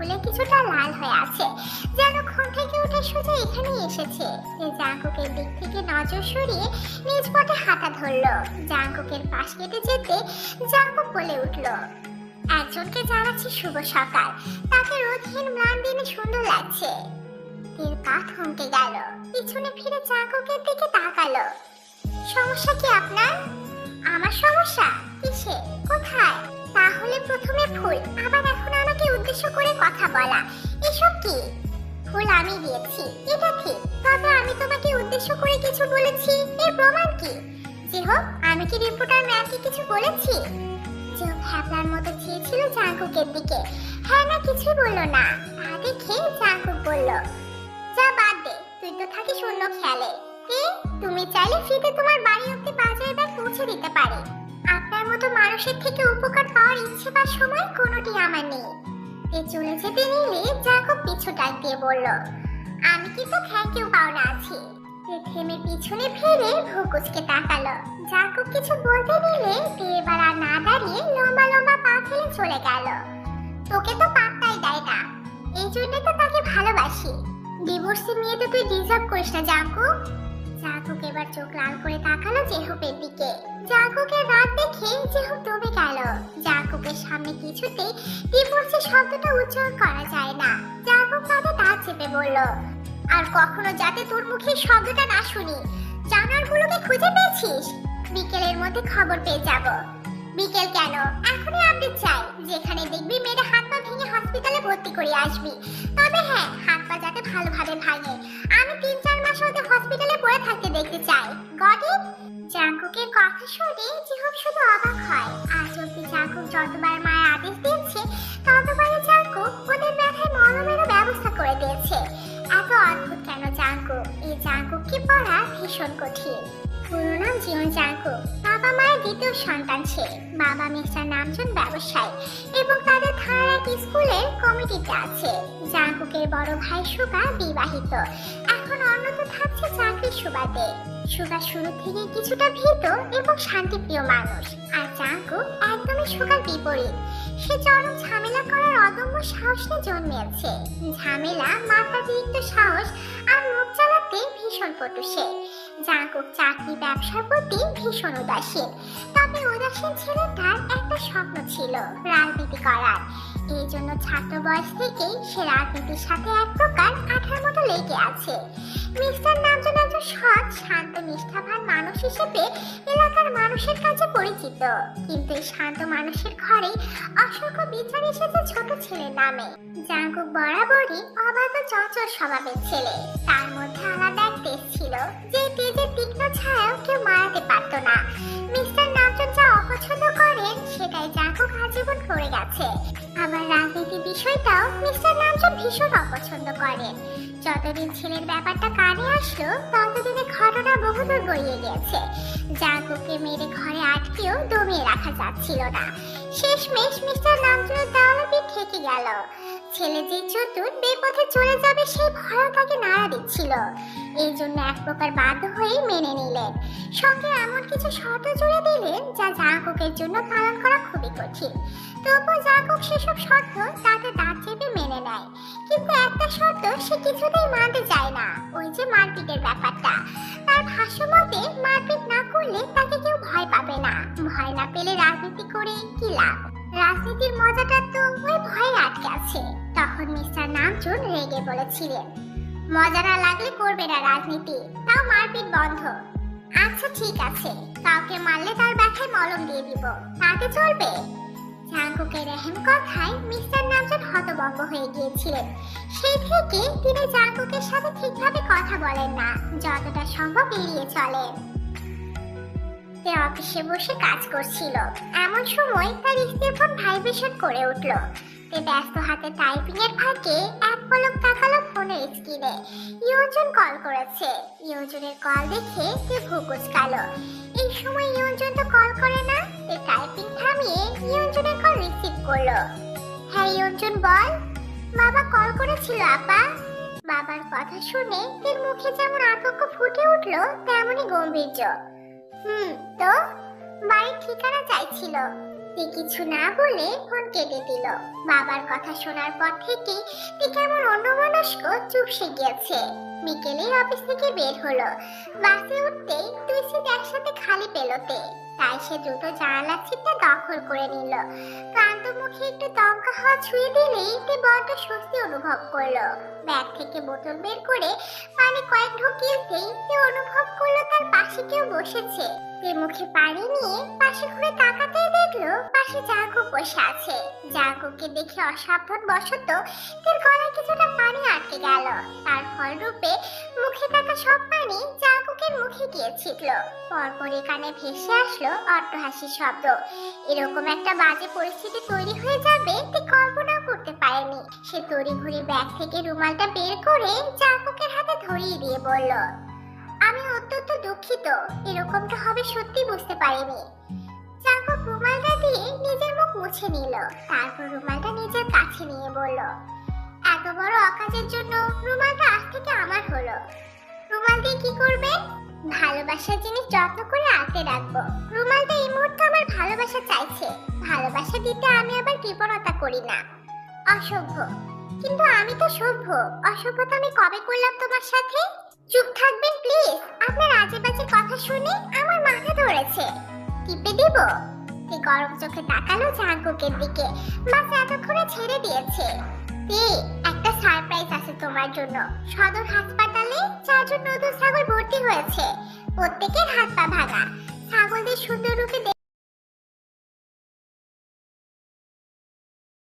ফুলে কিছুটা লাল হয়ে আছে, যেন ঘুম থেকে উঠে সোজা এখানে এসেছে। জাঙ্কুকের দিক থেকে নজর সরিয়ে নিজ পথে হাঁটা ধরলো। জাঙ্কুকের পাশ কেটে যেতে জাঙ্কুক বলে উঠল, একজনকে জানাচ্ছি শুভ সকাল, তাকে রোদহীন ম্লান দিনে সুন্দর লাগছে। তীর পা থমকে গেল, পিছনে ফিরে জাঙ্কুকের দিকে তাকালো। সমস্যা কি আপনার? আমার সমস্যা? কিসে? কোথায়? তাহলে প্রথমে ফুল, আবার এখন আমাকে উদ্দেশ্য করে কথা বলা, এসব কি? ফুল আমি দিয়েছি, এটা ঠিক, তবে আমি তোমাকে উদ্দেশ্য করে কিছু বলেছি, এর প্রমাণ কি? যে হোক, আমি কি রিপোর্টার ম্যামকে কিছু বলেছি? যে হ্যাপলার মতো চেয়েছিল জাঙ্কুকের দিকে, হ্যাঁ না কিছুই বললো না। তা দেখে জাঙ্কুক বলল, যা বাদ দে, তুই তো থাকিস অন্য খেয়ালে। তুমি চাইলে ফ্রিতে তোমার বাড়ি অব্দি বাজারে ব্যাগ পৌঁছে দিতে পারি। আপনার মতো মানুষের থেকে উপকার পাওয়ার ইচ্ছে বা সময় কোনোটি আমার নেই। চলে যেতে নিলে জাঙ্কুক পিছু ডাক দিয়ে বলল, আমি কিন্তু থ্যাংক ইউ পাওনা আছি। থেমে পিছনে ফিরে ভুকুচকে তাকালো। জাঙ্কুক কিছু বলতে নিলে এবার আর না দাঁড়িয়ে লম্বা লম্বা পা ফেলে চলে গেল। তোকে তো পাত্তাই দেয় না, এই জন্য তো তাকে ভালোবাসি। ডিভোর্সি মেয়ে তো তুই ডিজার্ভ করিস না জাঙ্কুক। জাঙ্কুক এবার চোখ লাল করে তাকালো জেহুপের দিকে। জাঙ্কুকের রাগ দেখে জেহুপ দমে গেল। জাঙ্কুকের সামনে কিছুতেই ডিভোর্সের শব্দটা উচ্চারণ করা যায় না। জাঙ্কুক তাতে দাঁত চেপে বলল, আর কখনো যাতে তোর মুখে শব্দটা না শুনি। জানোয়ারগুলোকে খুঁজে পেয়েছিস? বিকেলের মধ্যে খবর পেয়ে যাব। বিকেল কেন, এখনই আপডেট চাই। যেখানে দেখবি মেয়েটা হাত পা ভেঙে হসপিটালে ভর্তি করে আসবি। তবে হ্যাঁ, হাত পা যাতে ভালোভাবে ভাঙে। আমি 3-4 মাস ওদের হসপিটালে পড়ে থাকতে দেখতে চাই। Got it? জাঙ্কুকের কথা শুনে জিহুপ শুধু অবাক হয়। আজ অব্দি জাঙ্কুক যতবার মায়ের আদেশ দিয়েছে, ততবারই জাঙ্কুক ওদের ব্যথায় মলমেরও ব্যবস্থা করে দিয়েছে। এত অদ্ভুত কেন জাঙ্কুক? এই জাঙ্কুককে পড়া ভীষণ কঠিন। পুরো নাম জীবন জাঙ্কুক। বাবা মায়ের দ্বিতীয় সন্তান সে। বাবা মিস্টার নামজন ব্যবসায়ী এবং তাদের থানার এক স্কুলের কমিটিতে আছে। জাঙ্কুকের বড় ভাই সুগা বিবাহিত, এখন অন্যত থাকছে চাকরির সুবাদে। সুগা শুরু থেকে কিছুটা ভীত এবং শান্তিপ্রিয় মানুষ, আর জাঙ্কুক একদমই সুগার বিপরীত। সে চরম ঝামেলা করার অদম্য সাহস নিয়ে জন্মেছে। ঝামেলা, মাত্রাতিরিক্ত সাহস আর মুখ চালাতে ভীষণ পটু সে। জাঙ্কুক চাকরি ব্যবসার প্রতি ভীষণ উদাসীন। তবে উদাসীন ছেলেটার একটা স্বপ্ন ছিল রাজনীতি করার। এই জন্য ছাত্র বয়স থেকেই সে রাজনীতির সাথে এক প্রকার আঠার মতো লেগে আছে। মিস্টার নামজন একজন সৎ, শান্ত, নিষ্ঠাবান মানুষ হিসেবে এলাকার মানুষের কাছে পরিচিত। কিন্তু এই শান্ত মানুষের ঘরে অসংখ্য বিচার এসেছে ছোট ছেলের নামে। জাঙ্কুক বরাবরই অবাধ চঞ্চল স্বভাবের ছেলে। তার মধ্যে আলাদা এক তেজ ছিল, যে তেজের তীক্ষ্ণ ছায়াও কেউ মারাতে পারত না। মিস্টার নামজন যা অপছন্দ করেন সেটাই জাঙ্কুক আজীবন করে গেছে। আবার রাজনীতি বিষয়টাও মিস্টার নামজন ভীষণ অপছন্দ করেন। যতদিন ছেলের ব্যাপারটা কানে আসলো, ততদিনে ঘটনা বহুদূর গড়িয়ে গেছে। জাঙ্কুককে মেরে ঘরে আটকেও দমিয়ে রাখা যাচ্ছিল না। শেষমেশ মিস্টার নামজনের দেওয়ালে ঠেকে গেল। ছেলে যে চতুর, বেপথে চলে যাবে সেই ভয় তাকে নাড়া দিচ্ছিল। এই জন্য এক প্রকার বাধ্য হয়ে মেনে নিলেন। সঙ্গে এমন কিছু শর্ত জুড়ে দিলেন যা জাঙ্কুকের জন্য পালন করা খুবই কঠিন। তবুও জাঙ্কুক সেসব শর্ত তাতে দাঁত চেপে মেনে নেয়। কিন্তু একটা শর্ত সে কিছুতেই মানতে চায় না, ওই যে মারপিটের ব্যাপারটা। তার ভাষ্য মতে মারপিট না করলে তাকে কেউ ভয় পাবে না। ভয় না পেলে রাজনীতি করে কি লাভ? রাজনীতির মজাটা তো ওই ভয়ে আটকে আছে। তখন মিস্টার নামজুন রেগে বলেছিলেন, মজা না লাগলে করবে না রাজনীতি, তাও মারপিট বন্ধ। আচ্ছা ঠিক আছে, কাউকে মারলে তার ব্যথায় মলম দিয়ে দিব, তাতে চলবে? জাঙ্কুকের এহেন কথায় মিস্টার নামজন হতভম্ব হয়ে গিয়েছিলেন। সেই থেকে তিনি জাঙ্কুকের সাথে ঠিকভাবে কথা বলেন না, যতটা সম্ভব এড়িয়ে চলেন। সে অফিসে বসে কাজ করছিল, এমন সময় তার স্ত্রীর ফোন ভাইব্রেশন করে উঠল। সে ব্যস্ত হাতে টাইপিং এর ফাঁকে এক পলক তাকালো ফোনের স্ক্রিনে। ইয়ঞ্জন কল করেছে। ইয়ঞ্জনের কল দেখে সে ভ্রু কুঁচকালো। এই সময় ইয়ঞ্জন তো কল করে না। সে টাইপিং থামিয়ে ইয়ঞ্জনের কল রিসিভ করলো। হ্যাঁ ইয়ঞ্জন বল। বাবা কল করেছিল আপা। বাবার কথা শুনে তার মুখে যেমন আতঙ্ক ফুটে উঠলো, তেমনই গম্ভীর্য। তো বাড়ির ঠিকানা চাইছিল। তে কিছু না বলে ফোন কেটে দিল। বাবার কথা শোনার পর থেকে তে কেমন অন্যমনস্ক চুপসে গিয়েছে। বিকেলে অফিস থেকে বের হলো। বাসে উঠতেই দুই সিট একসাথে খালি পেল তে। তাই সে দ্রুত জানালার সিটটা দখল করে নিল। ক্লান্ত মুখে একটু দমকা হাওয়া ছুঁয়ে দিলেই তে বড্ড স্বস্তি অনুভব করলো। ব্যাগ থেকে বোতল বের করে পানি কয়েক ঢোক গিলতেই তে অনুভব করলো তার পাশে কেউ বসেছে। তে মুখে পানি নিয়ে পাশে ঘুরে তাকাতেই দেখলো পাশে জাঙ্কুক বসে আছে। জাঙ্কুককে দেখে অসাবধান বশত তের গলায় কিছুটা পানি আটকে গেল। তার ফলরূপে মুখে থাকা সব পানি জাঙ্কুকের মুখে গিয়ে ছিটলো। পরপরই কানে ভেসে আসলো অট্টহাসির শব্দ। এরকম একটা বাজে পরিস্থিতি তৈরি হয়ে যাবে তে কল্পনা করতে পারেনি। সে তড়িঘড়ি ব্যাগ থেকে রুমালটা বের করে জাঙ্কুকের হাতে ধরিয়ে দিয়ে বলল, আমি অত্যন্ত দুঃখিত, এরকমটা হবে সত্যি বুঝতে পারিনি। জাঙ্কুক রুমালটা দিয়ে নিজের মুখ মুছে নিল। তারপর রুমালটা নিজের কাছে নিয়ে বলল, এত বড় অকাজের জন্য রুমালটা আজ থেকে আমার হলো। রুমাল দিয়ে কি করবে? ভালোবাসার জিনিস যত্ন করে আঁকড়ে রাখবো। রুমালটা এই মুহূর্তে আমার ভালোবাসা চাইছে। ভালোবাসা দিতে আমি আবার কৃপণতা করি না। অসভ্য। কিন্তু আমি তো সভ্য। অসভ্যতা আমি কবে করলাম তোমার সাথে? চুপ থাকবেন প্লিজ। আপনার আজে বাজে কথা শুনে আমার মাথা ধরেছে। টিপে দিব? সে গরম চোখে তাকালো জাঙ্কুকের দিকে। বাস এতক্ষণে ছেড়ে দিয়েছে। একটা সারপ্রাইজ আছে তোমার জন্য। সদর হাসপাতালে 4 জন নতুন ছাগল ভর্তি হয়েছে। প্রত্যেকের হাত পা ভাঙা। ছাগলদের সুন্দর রূপে